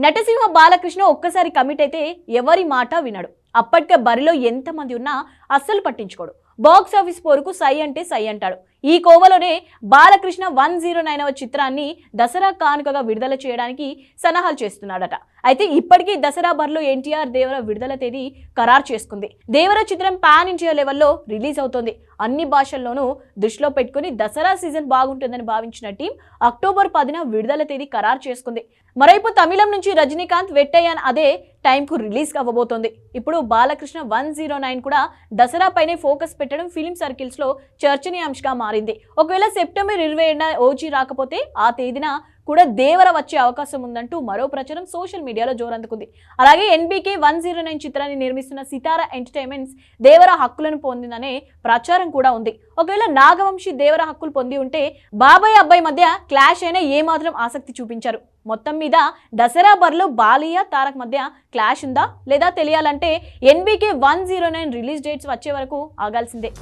నటసింహ బాలకృష్ణ ఒక్కసారి కమిట్ అయితే ఎవరి మాట వినడు. అప్పటికే బరిలో ఎంతమంది ఉన్నా అస్సలు పట్టించుకోడు. బాక్స్ ఆఫీస్ పోరుకు సై అంటే సై అంటాడు. ఈ కోవలోనే బాలకృష్ణ 109వ చిత్రాన్ని దసరా కానుకగా విడుదల చేయడానికి సన్నాహాలు చేస్తున్నాడట. అయితే ఇప్పటికీ దసరా బరిలో ఎన్టీఆర్ దేవర విడుదల తేదీ ఖరారు చేసుకుంది. దేవర చిత్రం పాన్ ఇండియా లెవెల్లో రిలీజ్ అవుతోంది. అన్ని భాషల్లోనూ దృష్టిలో పెట్టుకుని దసరా సీజన్ బాగుంటుందని భావించిన టీం అక్టోబర్ 10న విడుదల తేదీ ఖరారు చేసుకుంది. మరోవైపు తమిళం నుంచి రజనీకాంత్ వెట్టయ్యాన్ అదే టైంకు రిలీజ్ అవ్వబోతోంది. ఇప్పుడు బాలకృష్ణ 109 కూడా దసరా పైనే ఫోకస్ పెట్టడం ఫిలిం సర్కిల్స్ లో చర్చనీయాంశంగా మారింది. ఒకవేళ సెప్టెంబర్ 27న ఓజీ రాకపోతే ఆ తేదీన కూడా దేవర వచ్చే అవకాశం ఉందంటూ మరో ప్రచారం సోషల్ మీడియాలో జోరందుకుంది. అలాగే ఎన్బీకే 109 చిత్రాన్ని నిర్మిస్తున్న సితారా ఎంటర్టైన్మెంట్స్ దేవర హక్కులను పొందిందనే ప్రచారం కూడా ఉంది. ఒకవేళ నాగవంశీ దేవర హక్కులు పొంది ఉంటే బాబాయ్ అబ్బాయి మధ్య క్లాష్ అయినా ఏమాత్రం ఆసక్తి చూపించారు. మొత్తం మీద దసరా బర్లో బాలియా తారక్ మధ్య క్లాష్ ఉందా లేదా తెలియాలంటే ఎన్బీకే 109 రిలీజ్ డేట్స్ వచ్చే వరకు ఆగాల్సిందే.